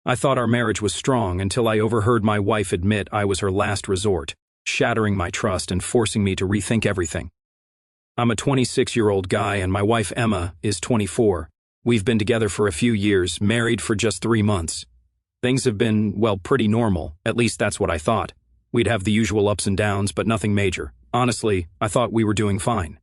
I thought our marriage was strong until I overheard my wife admit I was her last resort, shattering my trust and forcing me to rethink everything. I'm a 26-year-old guy and my wife Emma is 24. We've been together for a few years, married for just 3 months. Things have been, well, pretty normal, at least that's what I thought. We'd have the usual ups and downs, but nothing major. Honestly, I thought we were doing fine.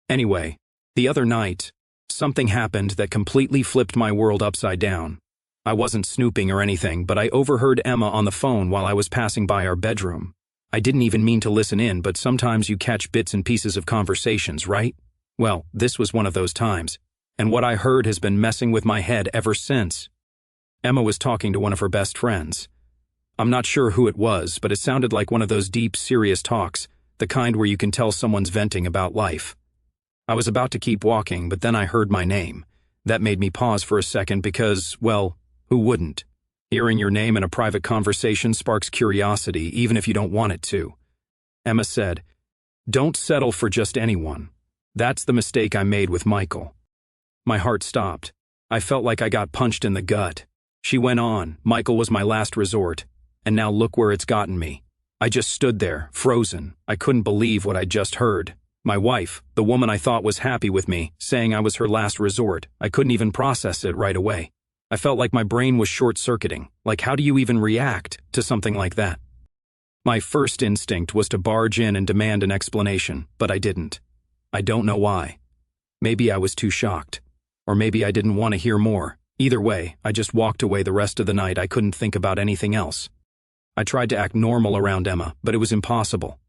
Anyway, the other night, something happened that completely flipped my world upside down. I wasn't snooping or anything, but I overheard Emma on the phone while I was passing by our bedroom. I didn't even mean to listen in, but sometimes you catch bits and pieces of conversations, right? Well, this was one of those times, and what I heard has been messing with my head ever since. Emma was talking to one of her best friends. I'm not sure who it was, but it sounded like one of those deep, serious talks, the kind where you can tell someone's venting about life. I was about to keep walking, but then I heard my name. That made me pause for a second because, well, who wouldn't? Hearing your name in a private conversation sparks curiosity, even if you don't want it to. Emma said, "Don't settle for just anyone. That's the mistake I made with Michael." My heart stopped. I felt like I got punched in the gut. She went on, "Michael was my last resort, and now look where it's gotten me." I just stood there, frozen. I couldn't believe what I'd just heard. My wife, the woman I thought was happy with me, saying I was her last resort. I couldn't even process it right away. I felt like my brain was short-circuiting. Like, how do you even react to something like that? My first instinct was to barge in and demand an explanation, but I didn't. I don't know why. Maybe I was too shocked. Or maybe I didn't want to hear more. Either way, I just walked away the rest of the night. I couldn't think about anything else. I tried to act normal around Emma, but it was impossible.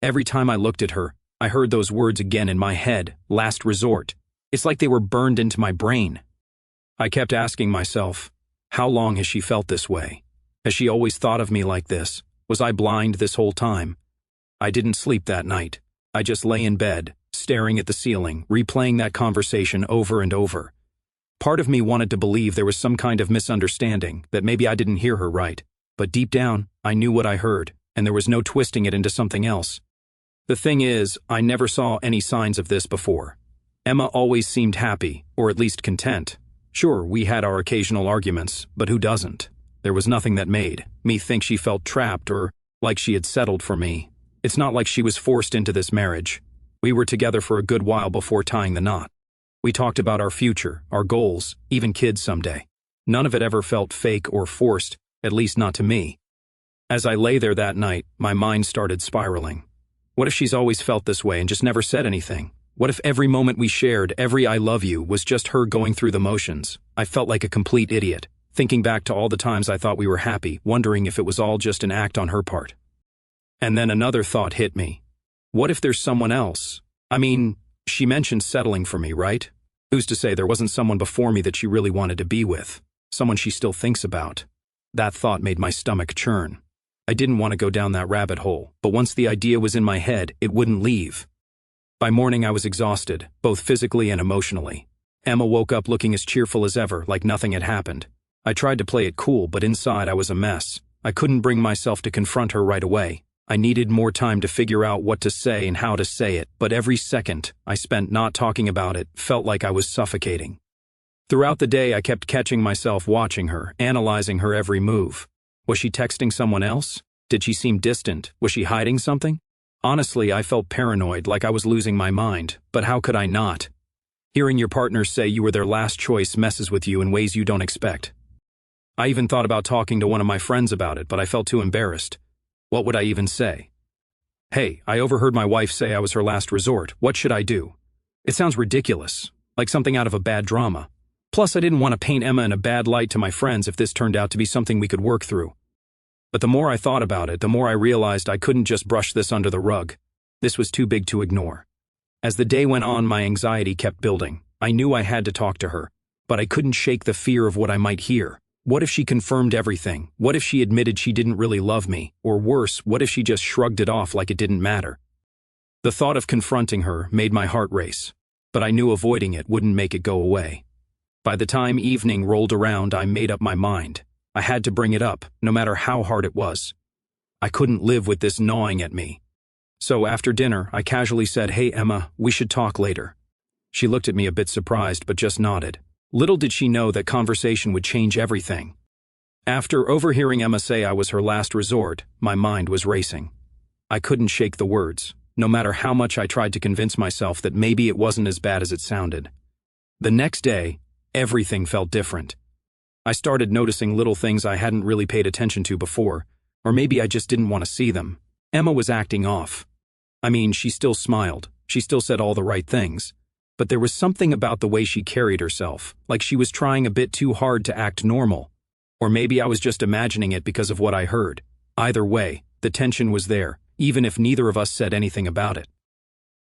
Every time I looked at her, I heard those words again in my head, last resort. It's like they were burned into my brain. I kept asking myself, how long has she felt this way? Has she always thought of me like this? Was I blind this whole time? I didn't sleep that night. I just lay in bed, staring at the ceiling, replaying that conversation over and over. Part of me wanted to believe there was some kind of misunderstanding, that maybe I didn't hear her right. But deep down, I knew what I heard, and there was no twisting it into something else. The thing is, I never saw any signs of this before. Emma always seemed happy, or at least content. Sure, we had our occasional arguments, but who doesn't? There was nothing that made me think she felt trapped or like she had settled for me. It's not like she was forced into this marriage. We were together for a good while before tying the knot. We talked about our future, our goals, even kids someday. None of it ever felt fake or forced, at least not to me. As I lay there that night, my mind started spiraling. What if she's always felt this way and just never said anything? What if every moment we shared, every "I love you," was just her going through the motions? I felt like a complete idiot, thinking back to all the times I thought we were happy, wondering if it was all just an act on her part. And then another thought hit me. What if there's someone else? I mean, she mentioned settling for me, right? Who's to say there wasn't someone before me that she really wanted to be with? Someone she still thinks about? That thought made my stomach churn. I didn't want to go down that rabbit hole, but once the idea was in my head, it wouldn't leave. By morning I was exhausted, both physically and emotionally. Emma woke up looking as cheerful as ever, like nothing had happened. I tried to play it cool, but inside I was a mess. I couldn't bring myself to confront her right away. I needed more time to figure out what to say and how to say it, but every second I spent not talking about it felt like I was suffocating. Throughout the day I kept catching myself watching her, analyzing her every move. Was she texting someone else? Did she seem distant? Was she hiding something? Honestly, I felt paranoid, like I was losing my mind, but how could I not? Hearing your partner say you were their last choice messes with you in ways you don't expect. I even thought about talking to one of my friends about it, but I felt too embarrassed. What would I even say? "Hey, I overheard my wife say I was her last resort. What should I do?" It sounds ridiculous, like something out of a bad drama. Plus, I didn't want to paint Emma in a bad light to my friends if this turned out to be something we could work through. But the more I thought about it, the more I realized I couldn't just brush this under the rug. This was too big to ignore. As the day went on, my anxiety kept building. I knew I had to talk to her, but I couldn't shake the fear of what I might hear. What if she confirmed everything? What if she admitted she didn't really love me? Or worse, what if she just shrugged it off like it didn't matter? The thought of confronting her made my heart race, but I knew avoiding it wouldn't make it go away. By the time evening rolled around, I made up my mind. I had to bring it up, no matter how hard it was. I couldn't live with this gnawing at me. So after dinner, I casually said, "Hey Emma, we should talk later." She looked at me a bit surprised, but just nodded. Little did she know that conversation would change everything. After overhearing Emma say I was her last resort, my mind was racing. I couldn't shake the words, no matter how much I tried to convince myself that maybe it wasn't as bad as it sounded. The next day, everything felt different. I started noticing little things I hadn't really paid attention to before, or maybe I just didn't want to see them. Emma was acting off. I mean, she still smiled, she still said all the right things, but there was something about the way she carried herself, like she was trying a bit too hard to act normal. Or maybe I was just imagining it because of what I heard. Either way, the tension was there, even if neither of us said anything about it.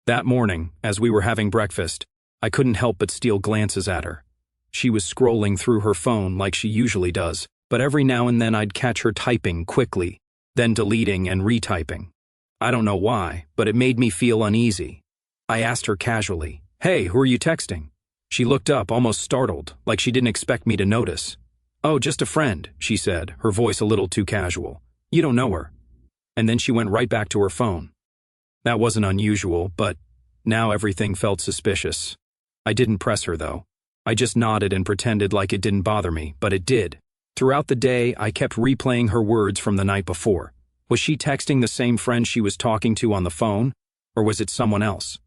That morning, as we were having breakfast, I couldn't help but steal glances at her. She was scrolling through her phone like she usually does, but every now and then I'd catch her typing quickly, then deleting and retyping. I don't know why, but it made me feel uneasy. I asked her casually, "Hey, who are you texting?" She looked up, almost startled, like she didn't expect me to notice. "Oh, just a friend," she said, her voice a little too casual. "You don't know her." And then she went right back to her phone. That wasn't unusual, but now everything felt suspicious. I didn't press her, though. I just nodded and pretended like it didn't bother me, but it did. Throughout the day, I kept replaying her words from the night before. Was she texting the same friend she was talking to on the phone, or was it someone else?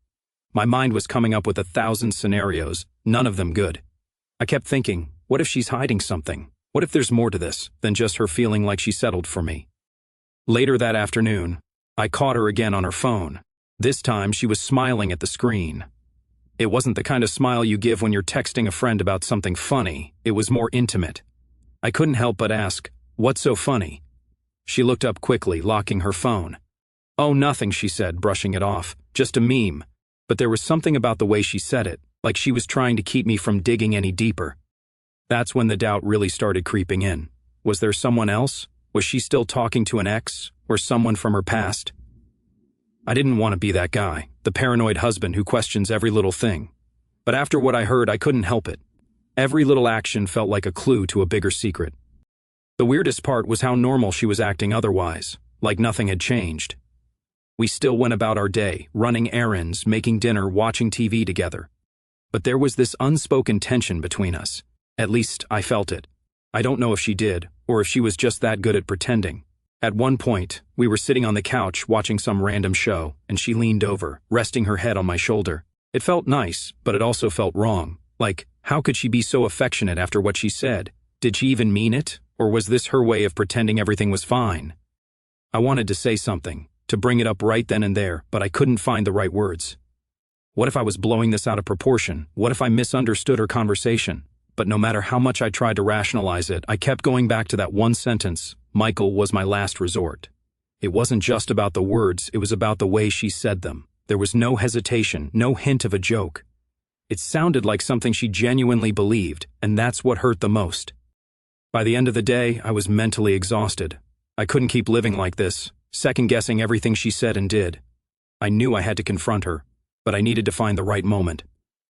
My mind was coming up with 1,000 scenarios, none of them good. I kept thinking, what if she's hiding something? What if there's more to this than just her feeling like she settled for me? Later that afternoon, I caught her again on her phone. This time, she was smiling at the screen. It wasn't the kind of smile you give when you're texting a friend about something funny. It was more intimate. I couldn't help but ask, "What's so funny?" She looked up quickly, locking her phone. "Oh, nothing," she said, brushing it off. "Just a meme." But there was something about the way she said it, like she was trying to keep me from digging any deeper. That's when the doubt really started creeping in. Was there someone else? Was she still talking to an ex, or someone from her past? I didn't want to be that guy, the paranoid husband who questions every little thing. But after what I heard, I couldn't help it. Every little action felt like a clue to a bigger secret. The weirdest part was how normal she was acting otherwise, like nothing had changed. We still went about our day, running errands, making dinner, watching TV together. But there was this unspoken tension between us. At least, I felt it. I don't know if she did, or if she was just that good at pretending. At one point, we were sitting on the couch watching some random show, and she leaned over, resting her head on my shoulder. It felt nice, but it also felt wrong. Like, how could she be so affectionate after what she said? Did she even mean it, or was this her way of pretending everything was fine? I wanted to say something, to bring it up right then and there, but I couldn't find the right words. What if I was blowing this out of proportion? What if I misunderstood her conversation? But no matter how much I tried to rationalize it, I kept going back to that one sentence, "Michael was my last resort." It wasn't just about the words, it was about the way she said them. There was no hesitation, no hint of a joke. It sounded like something she genuinely believed, and that's what hurt the most. By the end of the day, I was mentally exhausted. I couldn't keep living like this, second-guessing everything she said and did. I knew I had to confront her, but I needed to find the right moment.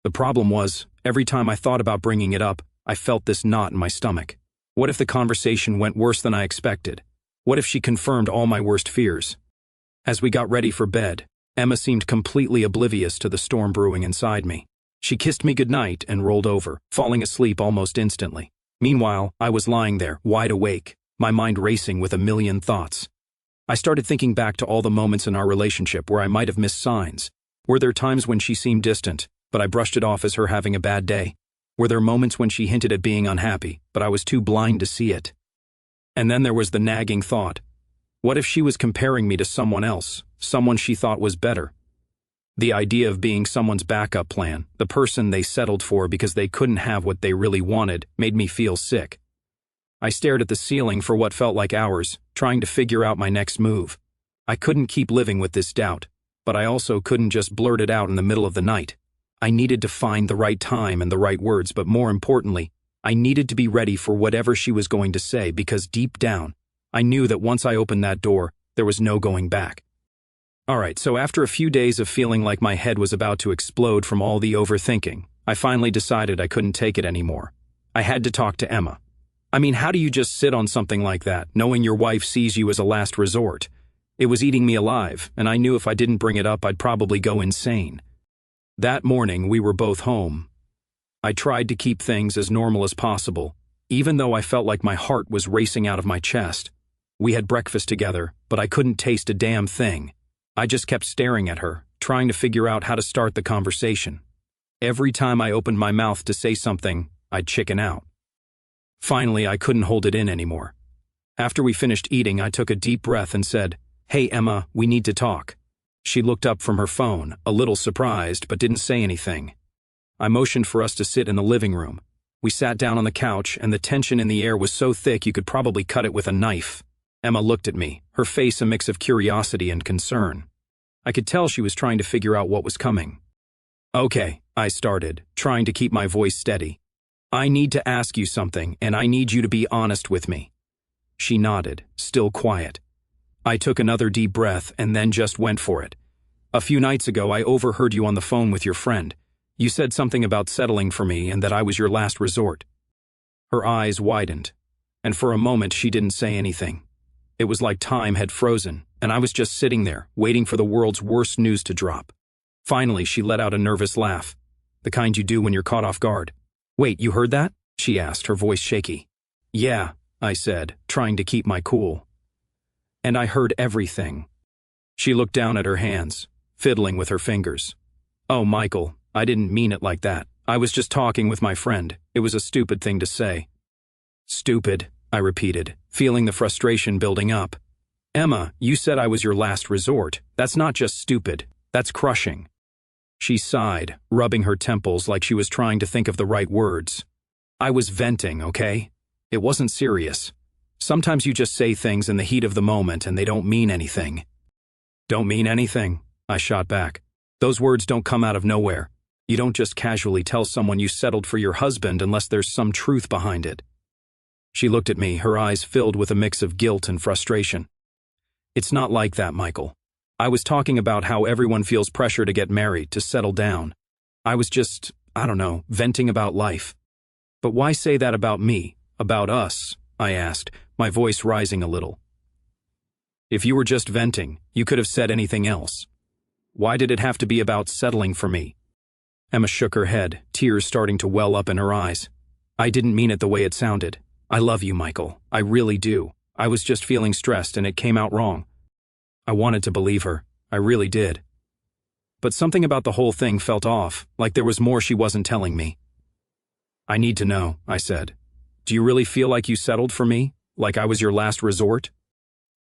The problem was, every time I thought about bringing it up, I felt this knot in my stomach. What if the conversation went worse than I expected? What if she confirmed all my worst fears? As we got ready for bed, Emma seemed completely oblivious to the storm brewing inside me. She kissed me goodnight and rolled over, falling asleep almost instantly. Meanwhile, I was lying there, wide awake, my mind racing with a million thoughts. I started thinking back to all the moments in our relationship where I might have missed signs. Were there times when she seemed distant, but I brushed it off as her having a bad day? Were there moments when she hinted at being unhappy, but I was too blind to see it? And then there was the nagging thought. What if she was comparing me to someone else, someone she thought was better? The idea of being someone's backup plan, the person they settled for because they couldn't have what they really wanted, made me feel sick. I stared at the ceiling for what felt like hours, trying to figure out my next move. I couldn't keep living with this doubt, but I also couldn't just blurt it out in the middle of the night. I needed to find the right time and the right words, but more importantly, I needed to be ready for whatever she was going to say because deep down, I knew that once I opened that door, there was no going back. Alright, so after a few days of feeling like my head was about to explode from all the overthinking, I finally decided I couldn't take it anymore. I had to talk to Emma. I mean, how do you just sit on something like that, knowing your wife sees you as a last resort? It was eating me alive, and I knew if I didn't bring it up, I'd probably go insane. That morning, we were both home. I tried to keep things as normal as possible, even though I felt like my heart was racing out of my chest. We had breakfast together, but I couldn't taste a damn thing. I just kept staring at her, trying to figure out how to start the conversation. Every time I opened my mouth to say something, I'd chicken out. Finally, I couldn't hold it in anymore. After we finished eating, I took a deep breath and said, "Hey, Emma, we need to talk." She looked up from her phone, a little surprised, but didn't say anything. I motioned for us to sit in the living room. We sat down on the couch, and the tension in the air was so thick you could probably cut it with a knife. Emma looked at me, her face a mix of curiosity and concern. I could tell she was trying to figure out what was coming. "Okay," I started, trying to keep my voice steady. "I need to ask you something, and I need you to be honest with me." She nodded, still quiet. I took another deep breath and then just went for it. "A few nights ago, I overheard you on the phone with your friend. You said something about settling for me and that I was your last resort." Her eyes widened, and for a moment she didn't say anything. It was like time had frozen, and I was just sitting there, waiting for the world's worst news to drop. Finally, she let out a nervous laugh, the kind you do when you're caught off guard. "Wait, you heard that?" she asked, her voice shaky. "Yeah," I said, trying to keep my cool. "And I heard everything." She looked down at her hands, fiddling with her fingers. "Oh, Michael, I didn't mean it like that. I was just talking with my friend. It was a stupid thing to say." "Stupid," I repeated, feeling the frustration building up. "Emma, you said I was your last resort. That's not just stupid, that's crushing." She sighed, rubbing her temples like she was trying to think of the right words. "I was venting, okay? It wasn't serious. Sometimes you just say things in the heat of the moment and they don't mean anything." "Don't mean anything," I shot back. "Those words don't come out of nowhere. You don't just casually tell someone you settled for your husband unless there's some truth behind it." She looked at me, her eyes filled with a mix of guilt and frustration. "It's not like that, Michael. I was talking about how everyone feels pressure to get married, to settle down. I was just, I don't know, venting about life." "But why say that about me, about us?" I asked, my voice rising a little. "If you were just venting, you could have said anything else. Why did it have to be about settling for me?" Emma shook her head, tears starting to well up in her eyes. "I didn't mean it the way it sounded. I love you, Michael. I really do. I was just feeling stressed and it came out wrong." I wanted to believe her. I really did. But something about the whole thing felt off, like there was more she wasn't telling me. "I need to know," I said. "Do you really feel like you settled for me? Like I was your last resort?"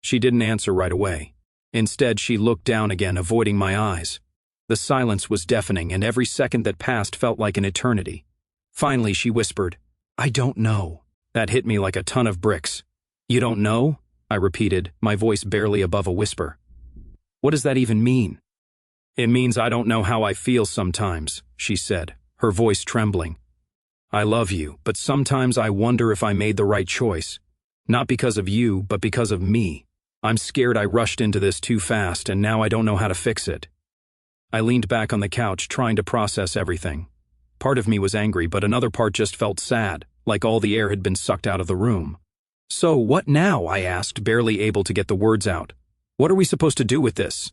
She didn't answer right away. Instead, she looked down again, avoiding my eyes. The silence was deafening, and every second that passed felt like an eternity. Finally, she whispered, "I don't know." That hit me like a ton of bricks. "You don't know?" I repeated, my voice barely above a whisper. "What does that even mean?" "It means I don't know how I feel sometimes," she said, her voice trembling. "I love you, but sometimes I wonder if I made the right choice. Not because of you, but because of me. I'm scared I rushed into this too fast, and now I don't know how to fix it." I leaned back on the couch, trying to process everything. Part of me was angry, but another part just felt sad, like all the air had been sucked out of the room. "So what now?" I asked, barely able to get the words out. "What are we supposed to do with this?"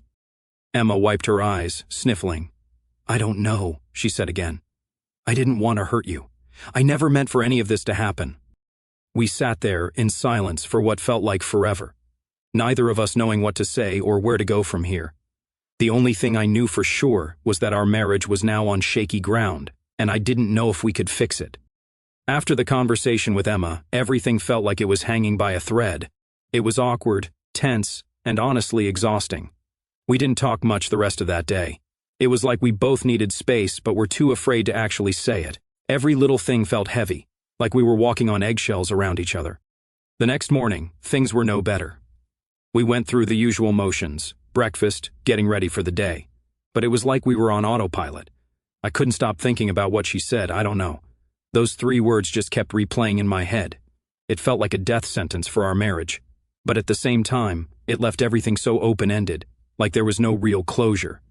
Emma wiped her eyes, sniffling. "I don't know," she said again. "I didn't want to hurt you. I never meant for any of this to happen." We sat there in silence for what felt like forever, neither of us knowing what to say or where to go from here. The only thing I knew for sure was that our marriage was now on shaky ground, and I didn't know if we could fix it. After the conversation with Emma, everything felt like it was hanging by a thread. It was awkward, tense, and honestly exhausting. We didn't talk much the rest of that day. It was like we both needed space but were too afraid to actually say it. Every little thing felt heavy, like we were walking on eggshells around each other. The next morning, things were no better. We went through the usual motions, breakfast, getting ready for the day. But it was like we were on autopilot. I couldn't stop thinking about what she said, I don't know. Those 3 words just kept replaying in my head. It felt like a death sentence for our marriage. But at the same time, it left everything so open-ended, like there was no real closure.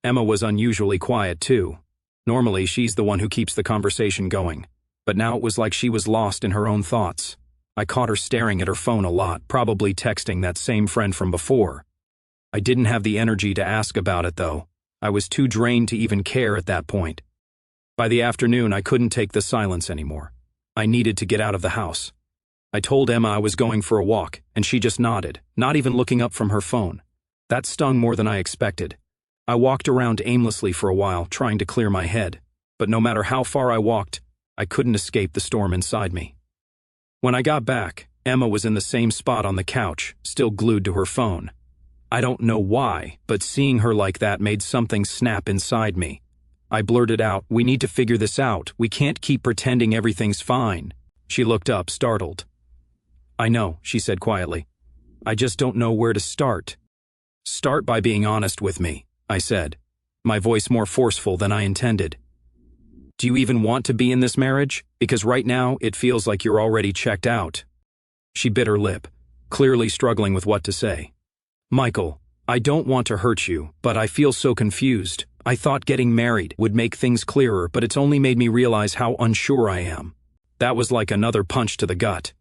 Emma was unusually quiet too. Normally, she's the one who keeps the conversation going. But now it was like she was lost in her own thoughts. I caught her staring at her phone a lot, probably texting that same friend from before. I didn't have the energy to ask about it, though. I was too drained to even care at that point. By the afternoon, I couldn't take the silence anymore. I needed to get out of the house. I told Emma I was going for a walk, and she just nodded, not even looking up from her phone. That stung more than I expected. I walked around aimlessly for a while, trying to clear my head, but no matter how far I walked, I couldn't escape the storm inside me. When I got back, Emma was in the same spot on the couch, still glued to her phone. I don't know why, but seeing her like that made something snap inside me. I blurted out, "We need to figure this out. We can't keep pretending everything's fine." She looked up, startled. "I know," she said quietly. "I just don't know where to start." "Start by being honest with me," I said, my voice more forceful than I intended. "Do you even want to be in this marriage? Because right now, it feels like you're already checked out." She bit her lip, clearly struggling with what to say. "Michael, I don't want to hurt you, but I feel so confused. I thought getting married would make things clearer, but it's only made me realize how unsure I am." That was like another punch to the gut.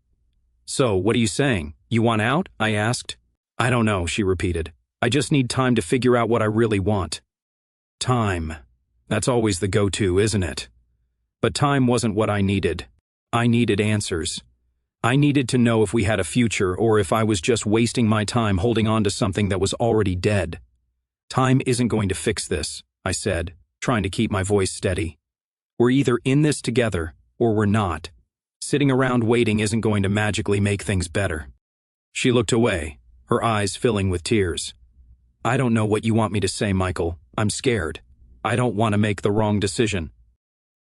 "So, what are you saying? You want out?" I asked. "I don't know," she repeated. "I just need time to figure out what I really want." Time. That's always the go-to, isn't it? But time wasn't what I needed. I needed answers. I needed to know if we had a future or if I was just wasting my time holding on to something that was already dead. "Time isn't going to fix this," I said, trying to keep my voice steady. "We're either in this together or we're not. Sitting around waiting isn't going to magically make things better." She looked away, her eyes filling with tears. "I don't know what you want me to say, Michael. I'm scared. I don't want to make the wrong decision."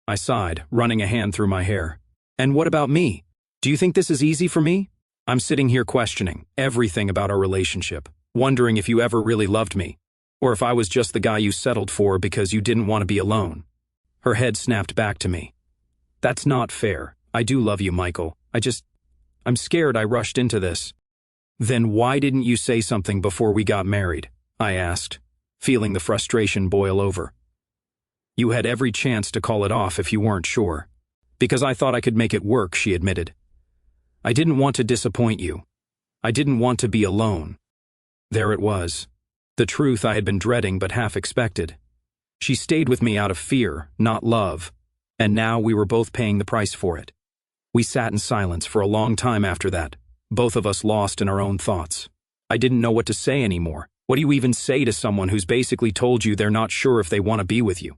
I sighed, running a hand through my hair. "And what about me? Do you think this is easy for me? I'm sitting here questioning everything about our relationship, wondering if you ever really loved me, or if I was just the guy you settled for because you didn't want to be alone." Her head snapped back to me. "That's not fair. I do love you, Michael. I'm scared I rushed into this." "Then why didn't you say something before we got married?" I asked, feeling the frustration boil over. "You had every chance to call it off if you weren't sure." "Because I thought I could make it work," she admitted. "I didn't want to disappoint you. I didn't want to be alone." There it was. The truth I had been dreading but half expected. She stayed with me out of fear, not love, and now we were both paying the price for it. We sat in silence for a long time after that, both of us lost in our own thoughts. I didn't know what to say anymore. What do you even say to someone who's basically told you they're not sure if they want to be with you?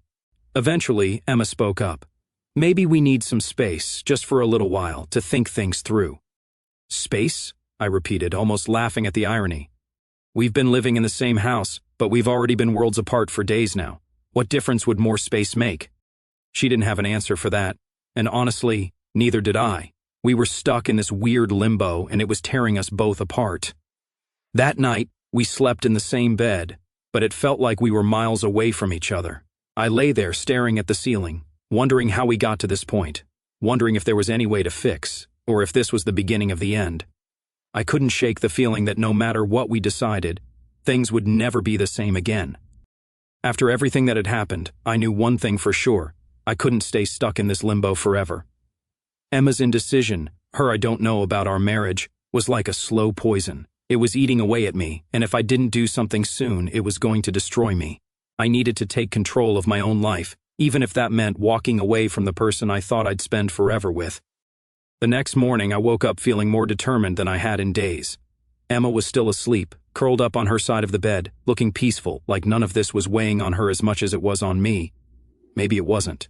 Eventually, Emma spoke up. "Maybe we need some space, just for a little while, to think things through." "Space?" I repeated, almost laughing at the irony. "We've been living in the same house, but we've already been worlds apart for days now. What difference would more space make?" She didn't have an answer for that, and honestly, neither did I. We were stuck in this weird limbo, and it was tearing us both apart. That night, we slept in the same bed, but it felt like we were miles away from each other. I lay there staring at the ceiling, wondering how we got to this point, wondering if there was any way to fix, or if this was the beginning of the end. I couldn't shake the feeling that no matter what we decided, things would never be the same again. After everything that had happened, I knew one thing for sure. I couldn't stay stuck in this limbo forever. Emma's indecision, her "I don't know about our marriage," was like a slow poison. It was eating away at me, and if I didn't do something soon, it was going to destroy me. I needed to take control of my own life, even if that meant walking away from the person I thought I'd spend forever with. The next morning, I woke up feeling more determined than I had in days. Emma was still asleep, curled up on her side of the bed, looking peaceful, like none of this was weighing on her as much as it was on me. Maybe it wasn't.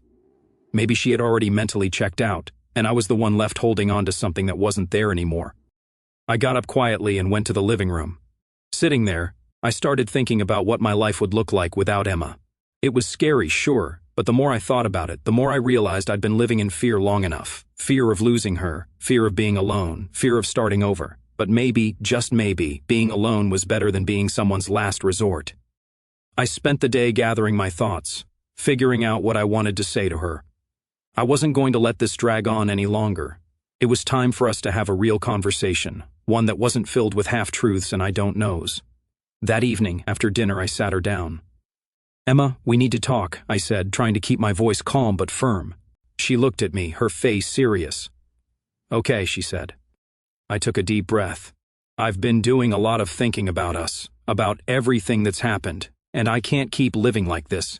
Maybe she had already mentally checked out, and I was the one left holding on to something that wasn't there anymore. I got up quietly and went to the living room. Sitting there, I started thinking about what my life would look like without Emma. It was scary, sure, but the more I thought about it, the more I realized I'd been living in fear long enough. Fear of losing her, fear of being alone, fear of starting over. But maybe, just maybe, being alone was better than being someone's last resort. I spent the day gathering my thoughts, figuring out what I wanted to say to her. I wasn't going to let this drag on any longer. It was time for us to have a real conversation, one that wasn't filled with half-truths and I don't knows. That evening, after dinner, I sat her down. "Emma, we need to talk," I said, trying to keep my voice calm but firm. She looked at me, her face serious. "Okay," she said. I took a deep breath. "I've been doing a lot of thinking about us, about everything that's happened, and I can't keep living like this.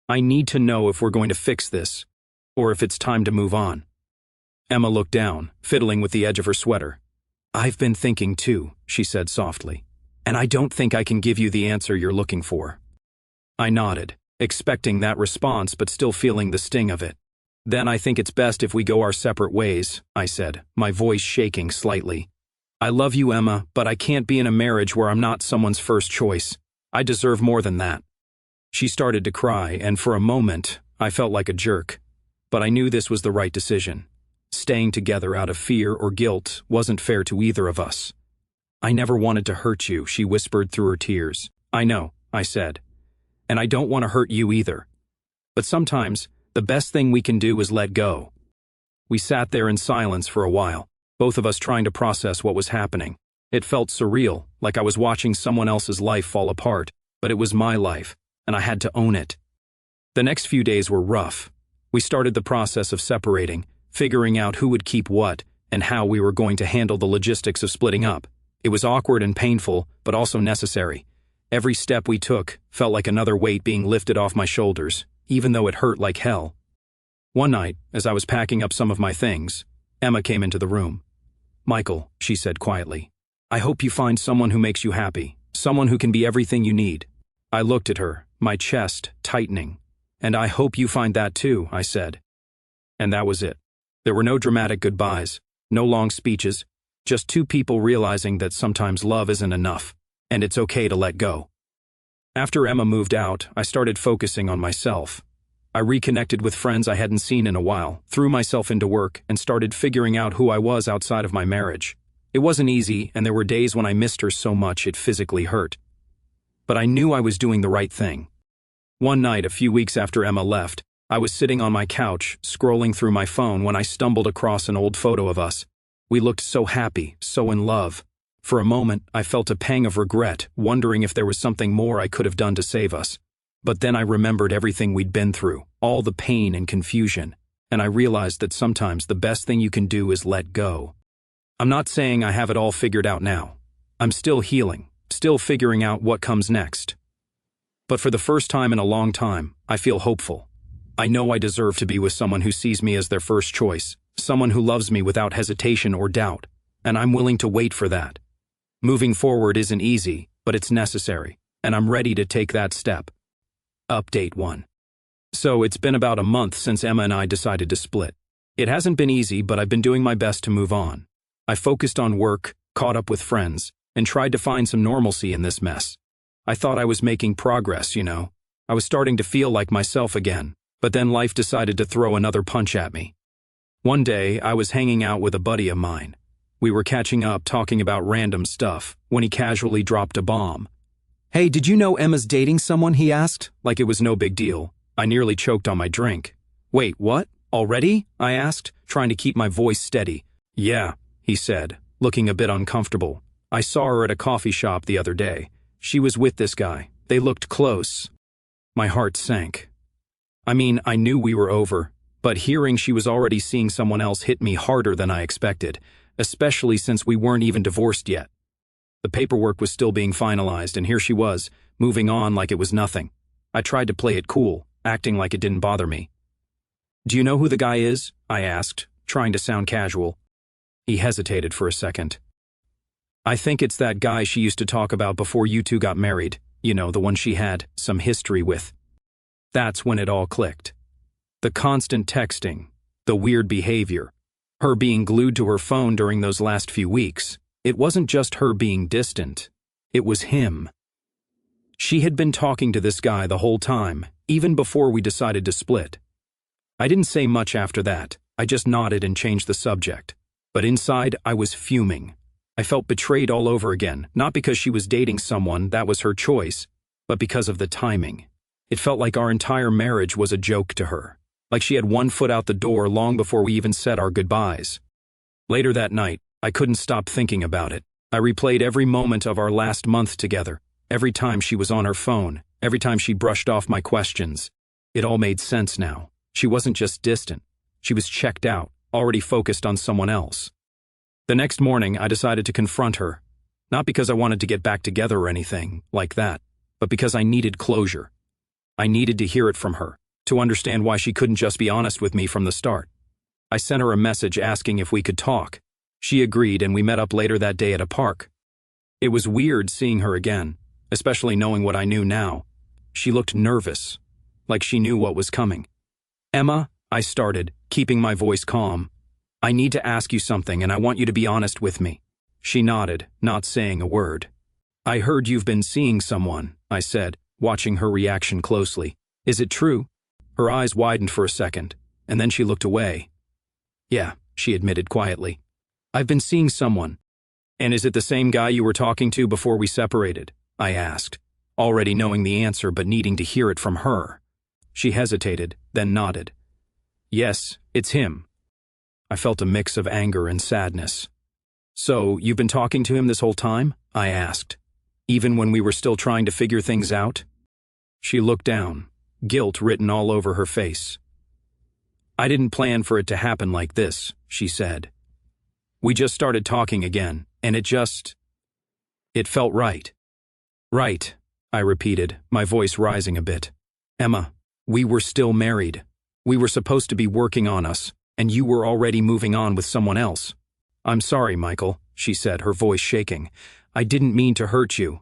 I need to know if we're going to fix this, or if it's time to move on." Emma looked down, fiddling with the edge of her sweater. "I've been thinking too," she said softly. "And I don't think I can give you the answer you're looking for." I nodded, expecting that response but still feeling the sting of it. "Then I think it's best if we go our separate ways," I said, my voice shaking slightly. "I love you, Emma, but I can't be in a marriage where I'm not someone's first choice. I deserve more than that." She started to cry, and for a moment, I felt like a jerk. But I knew this was the right decision. Staying together out of fear or guilt wasn't fair to either of us. "I never wanted to hurt you," she whispered through her tears. "I know," I said. "And I don't want to hurt you either. But sometimes, the best thing we can do is let go." We sat there in silence for a while, both of us trying to process what was happening. It felt surreal, like I was watching someone else's life fall apart, but it was my life, and I had to own it. The next few days were rough. We started the process of separating, figuring out who would keep what, and how we were going to handle the logistics of splitting up. It was awkward and painful, but also necessary. Every step we took felt like another weight being lifted off my shoulders, even though it hurt like hell. One night, as I was packing up some of my things, Emma came into the room. "Michael," she said quietly, "I hope you find someone who makes you happy, someone who can be everything you need." I looked at her, my chest tightening. "And I hope you find that too," I said. And that was it. There were no dramatic goodbyes, no long speeches, just two people realizing that sometimes love isn't enough, and it's okay to let go. After Emma moved out, I started focusing on myself. I reconnected with friends I hadn't seen in a while, threw myself into work, and started figuring out who I was outside of my marriage. It wasn't easy, and there were days when I missed her so much it physically hurt. But I knew I was doing the right thing. One night, a few weeks after Emma left, I was sitting on my couch, scrolling through my phone when I stumbled across an old photo of us. We looked so happy, so in love. For a moment, I felt a pang of regret, wondering if there was something more I could have done to save us. But then I remembered everything we'd been through, all the pain and confusion, and I realized that sometimes the best thing you can do is let go. I'm not saying I have it all figured out now. I'm still healing, still figuring out what comes next. But for the first time in a long time, I feel hopeful. I know I deserve to be with someone who sees me as their first choice, someone who loves me without hesitation or doubt, and I'm willing to wait for that. Moving forward isn't easy, but it's necessary, and I'm ready to take that step. Update 1. So it's been about a month since Emma and I decided to split. It hasn't been easy, but I've been doing my best to move on. I focused on work, caught up with friends, and tried to find some normalcy in this mess. I thought I was making progress, you know. I was starting to feel like myself again, but then life decided to throw another punch at me. One day, I was hanging out with a buddy of mine. We were catching up talking about random stuff when he casually dropped a bomb. "Hey, did you know Emma's dating someone?" he asked, like it was no big deal. I nearly choked on my drink. "Wait, what? Already?" I asked, trying to keep my voice steady. "Yeah," he said, looking a bit uncomfortable. "I saw her at a coffee shop the other day. She was with this guy. They looked close." My heart sank. I mean, I knew we were over, but hearing she was already seeing someone else hit me harder than I expected, especially since we weren't even divorced yet. The paperwork was still being finalized, and here she was, moving on like it was nothing. I tried to play it cool, acting like it didn't bother me. "Do you know who the guy is?" I asked, trying to sound casual. He hesitated for a second. "I think it's that guy she used to talk about before you two got married. You know, the one she had some history with." That's when it all clicked. The constant texting, the weird behavior, her being glued to her phone during those last few weeks. It wasn't just her being distant. It was him. She had been talking to this guy the whole time, even before we decided to split. I didn't say much after that. I just nodded and changed the subject. But inside, I was fuming. I felt betrayed all over again, not because she was dating someone, that was her choice, but because of the timing. It felt like our entire marriage was a joke to her, like she had one foot out the door long before we even said our goodbyes. Later that night, I couldn't stop thinking about it. I replayed every moment of our last month together, every time she was on her phone, every time she brushed off my questions. It all made sense now. She wasn't just distant. She was checked out, already focused on someone else. The next morning, I decided to confront her, not because I wanted to get back together or anything like that, but because I needed closure. I needed to hear it from her, to understand why she couldn't just be honest with me from the start. I sent her a message asking if we could talk. She agreed and we met up later that day at a park. It was weird seeing her again, especially knowing what I knew now. She looked nervous, like she knew what was coming. "Emma," I started, keeping my voice calm. "I need to ask you something and I want you to be honest with me." She nodded, not saying a word. "I heard you've been seeing someone," I said, watching her reaction closely. "Is it true?" Her eyes widened for a second, and then she looked away. "Yeah," she admitted quietly. "I've been seeing someone." "And is it the same guy you were talking to before we separated?" I asked, already knowing the answer but needing to hear it from her. She hesitated, then nodded. "Yes, it's him." I felt a mix of anger and sadness. "So, you've been talking to him this whole time?" I asked, "even when we were still trying to figure things out?" She looked down, guilt written all over her face. "I didn't plan for it to happen like this," she said. "We just started talking again, and it felt right." "Right," I repeated, my voice rising a bit. "Emma, we were still married. We were supposed to be working on us, and you were already moving on with someone else." "I'm sorry, Michael," she said, her voice shaking. "I didn't mean to hurt you."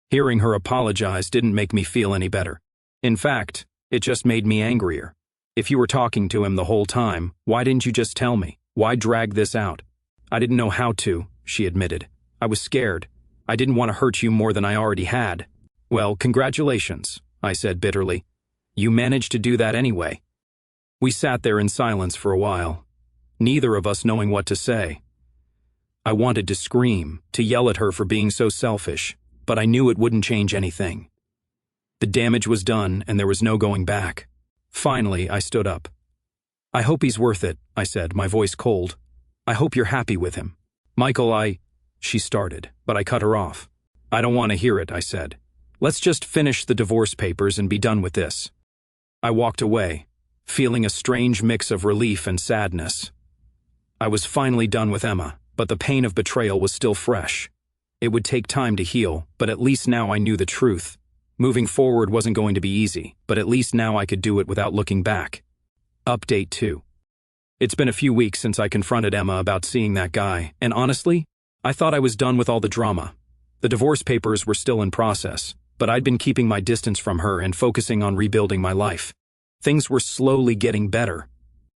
Hearing her apologize didn't make me feel any better. In fact, it just made me angrier. If you were talking to him the whole time, why didn't you just tell me? Why drag this out? "I didn't know how to," she admitted. "I was scared. I didn't want to hurt you more than I already had." "Well, congratulations," I said bitterly. "You managed to do that anyway." We sat there in silence for a while, neither of us knowing what to say. I wanted to scream, to yell at her for being so selfish, but I knew it wouldn't change anything. The damage was done and there was no going back. Finally, I stood up. "I hope he's worth it," I said, my voice cold. "I hope you're happy with him." "Michael, She started, but I cut her off. "I don't want to hear it," I said. "Let's just finish the divorce papers and be done with this." I walked away, feeling a strange mix of relief and sadness. I was finally done with Emma, but the pain of betrayal was still fresh. It would take time to heal, but at least now I knew the truth. Moving forward wasn't going to be easy, but at least now I could do it without looking back. Update 2. It's been a few weeks since I confronted Emma about seeing that guy, and honestly, I thought I was done with all the drama. The divorce papers were still in process, but I'd been keeping my distance from her and focusing on rebuilding my life. Things were slowly getting better.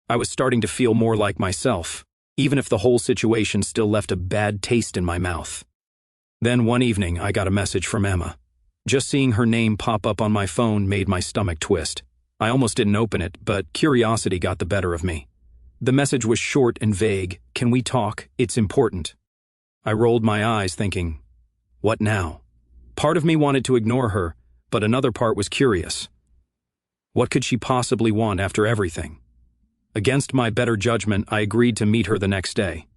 I was starting to feel more like myself, even if the whole situation still left a bad taste in my mouth. Then one evening I got a message from Emma. Just seeing her name pop up on my phone made my stomach twist. I almost didn't open it, but curiosity got the better of me. The message was short and vague. "Can we talk? It's important." I rolled my eyes thinking, what now? Part of me wanted to ignore her, but another part was curious. What could she possibly want after everything? Against my better judgment, I agreed to meet her the next day.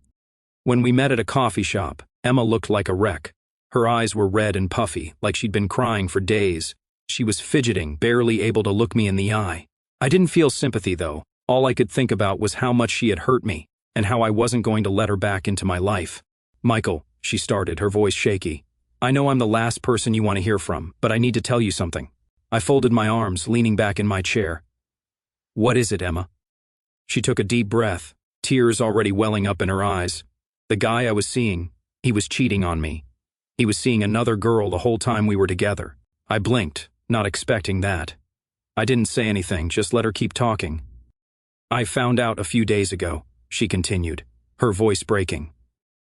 When we met at a coffee shop, Emma looked like a wreck. Her eyes were red and puffy, like she'd been crying for days. She was fidgeting, barely able to look me in the eye. I didn't feel sympathy, though. All I could think about was how much she had hurt me, and how I wasn't going to let her back into my life. "Michael," she started, her voice shaky. "I know I'm the last person you want to hear from, but I need to tell you something." I folded my arms, leaning back in my chair. "What is it, Emma?" She took a deep breath, tears already welling up in her eyes. "The guy I was seeing, he was cheating on me. He was seeing another girl the whole time we were together." I blinked, not expecting that. I didn't say anything, just let her keep talking. "I found out a few days ago," she continued, her voice breaking.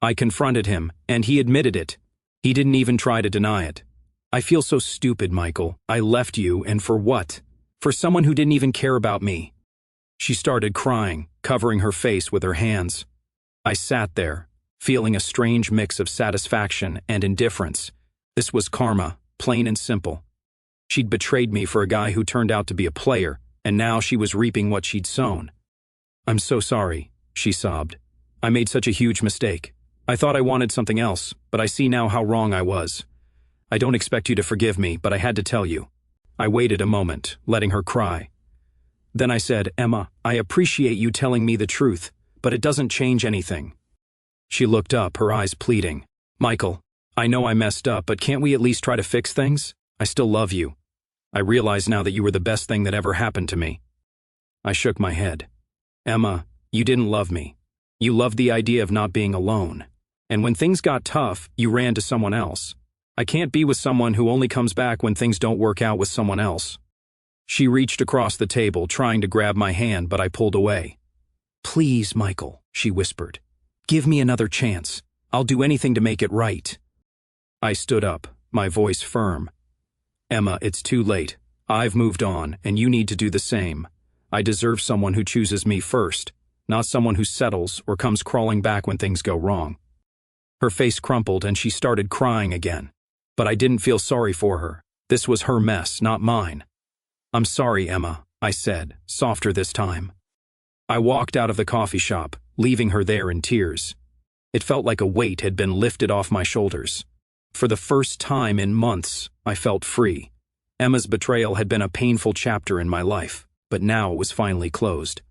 "I confronted him, and he admitted it. He didn't even try to deny it. I feel so stupid, Michael. I left you, and for what? For someone who didn't even care about me." She started crying, covering her face with her hands. I sat there, feeling a strange mix of satisfaction and indifference. This was karma, plain and simple. She'd betrayed me for a guy who turned out to be a player, and now she was reaping what she'd sown. "I'm so sorry," she sobbed. "I made such a huge mistake. I thought I wanted something else, but I see now how wrong I was. I don't expect you to forgive me, but I had to tell you." I waited a moment, letting her cry. Then I said, "Emma, I appreciate you telling me the truth, but it doesn't change anything." She looked up, her eyes pleading. "Michael, I know I messed up, but can't we at least try to fix things? I still love you. I realize now that you were the best thing that ever happened to me." I shook my head. "Emma, You didn't love me. You loved the idea of not being alone. And when things got tough, you ran to someone else. I can't be with someone who only comes back when things don't work out with someone else." She reached across the table, trying to grab my hand, but I pulled away. "Please, Michael," she whispered. "Give me another chance. I'll do anything to make it right." I stood up, my voice firm. "Emma, it's too late. I've moved on, and you need to do the same. I deserve someone who chooses me first, not someone who settles or comes crawling back when things go wrong." Her face crumpled and she started crying again. But I didn't feel sorry for her. This was her mess, not mine. "I'm sorry, Emma," I said, softer this time. I walked out of the coffee shop, leaving her there in tears. It felt like a weight had been lifted off my shoulders. For the first time in months, I felt free. Emma's betrayal had been a painful chapter in my life, but now it was finally closed.